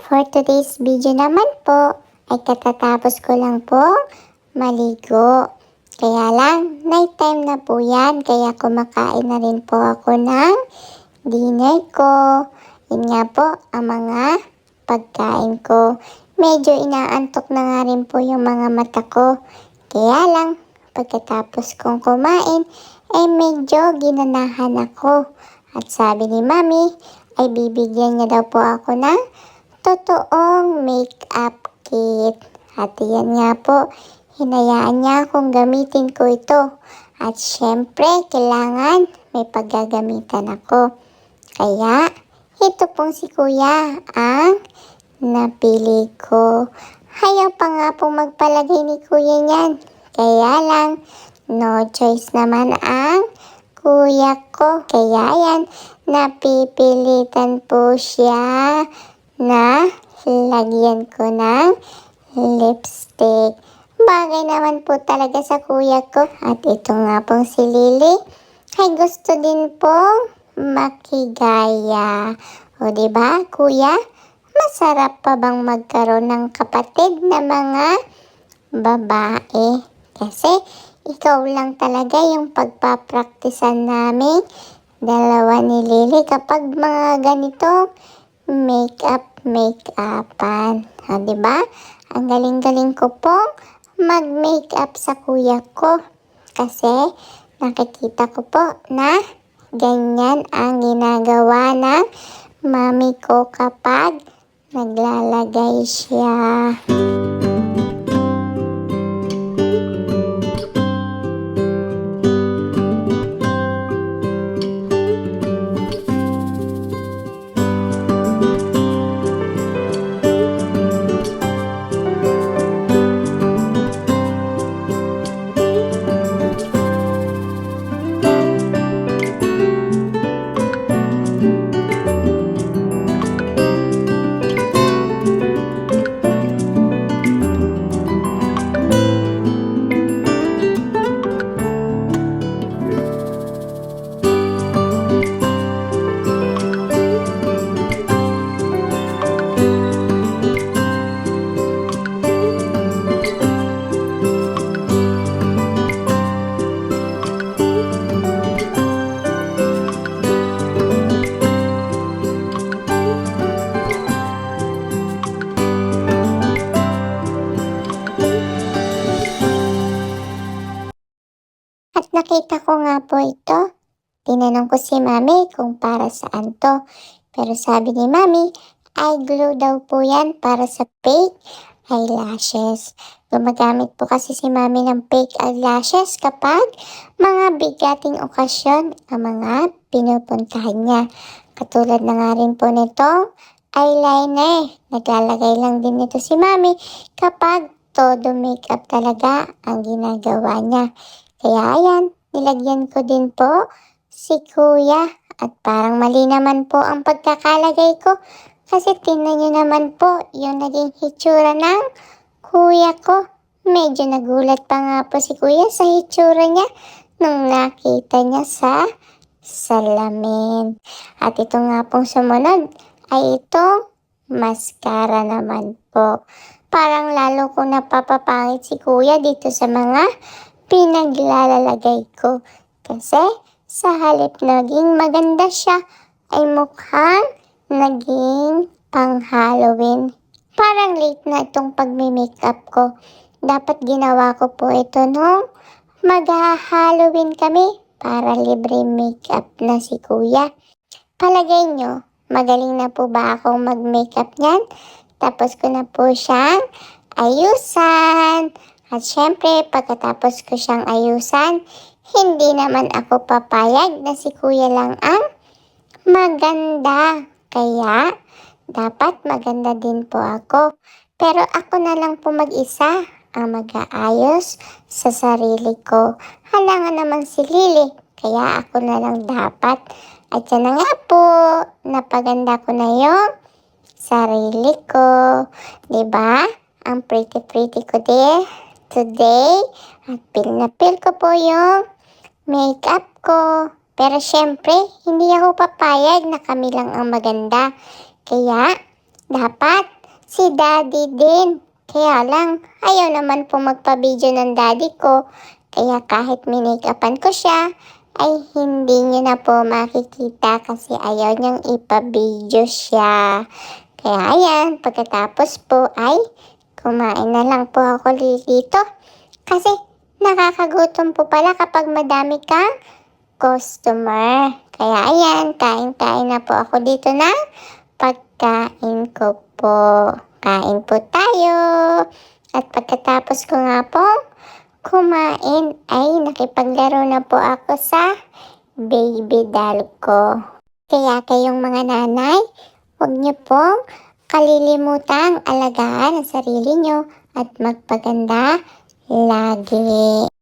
For today's video naman po, ay katatapos ko lang po maligo. Kaya lang, night time na po yan, kaya kumakain na rin po ako ng dinner ko. Yun nga po ang mga pagkain ko. Medyo inaantok na nga rin po yung mga mata ko. Kaya lang, pagkatapos kong kumain, ay medyo ginanahan ako. At sabi ni Mami, ay bibigyan niya daw po ako ng totoong make-up kit. At yan nga po, hinayaan niya akong gamitin ko ito. At syempre, kailangan may paggagamitan ako. Kaya, ito pong si Kuya ang napili ko. Ayaw pa nga pong magpalagay ni Kuya niyan. Kaya lang, no choice naman ang Kuya ko. Kaya yan, napipilitan po siya na lagyan ko ng lipstick. Bagay naman po talaga sa kuya ko. At ito nga pong si Lily ay gusto din pong makigaya. O diba kuya, masarap pa bang magkaroon ng kapatid na mga babae? Kasi ikaw lang talaga yung pagpapraktisan namin dalawa ni Lily kapag mga ganito make-upan. O diba? Ang galing-galing ko pong mag-makeup sa kuya ko. Kasi nakikita ko po na ganyan ang ginagawa ng mami ko kapag naglalagay siya. At nakita ko nga po ito. Tinanong ko si Mami kung para saan to. Pero sabi ni Mami, eye glue daw po yan para sa fake eyelashes. Gumagamit po kasi si Mami ng fake eyelashes kapag mga bigating okasyon ang mga pinupuntahan niya. Katulad na nga rin po nito, eyeliner. Naglalagay lang din nito si Mami kapag todo makeup talaga ang ginagawa niya. Kaya ayan, nilagyan ko din po si Kuya at parang mali naman po ang pagkakalagay ko kasi tingnan nyo naman po yung naging hitsura ng Kuya ko. Medyo nagulat pa nga po si Kuya sa hitsura niya nung nakita niya sa salamin. At ito nga pong sumunod ay itong mascara naman po. Parang lalo kong napapapangit si Kuya dito sa mga pinaglalagay ko. Kasi sa halip naging maganda siya, ay mukhang naging pang Halloween. Parang late na itong pagme-makeup ko. Dapat ginawa ko po ito nung mag-Halloween kami para libre makeup na si Kuya. Palagay nyo, magaling na po ba akong mag-makeup niyan? Tapos ko na po siyang ayusan. At syempre, pagkatapos ko siyang ayusan, hindi naman ako papayag na si Kuya lang ang maganda. Kaya, dapat maganda din po ako. Pero ako na lang po mag-isa ang mag-aayos sa sarili ko. Hala nga naman si Lily, kaya ako na lang dapat. At yan na nga po, napaganda ko na yung sarili ko. Diba? Ang pretty-pretty ko din today. At feel na feel ko po yung makeup ko. Pero syempre, hindi ako papayag na kami lang ang maganda. Kaya, dapat si daddy din. Kaya lang, ayaw naman po magpa-video ng daddy ko. Kaya kahit minake-upan ko siya, ay hindi niyo na po makikita kasi ayaw niyang ipa-video siya. Kaya ayan, pagkatapos po ay kumain na lang po ako dito. Kasi nakakagutom po pala kapag madami kang customer. Kaya ayan, kain-kain na po ako dito ng pagkain ko po. Kain po tayo. At pagkatapos ko nga po kumain ay nakipaglaro na po ako sa baby doll ko. Kaya kayong mga nanay, huwag niyo pong kalilimutang alagaan ang sarili niyo at magpaganda lagi.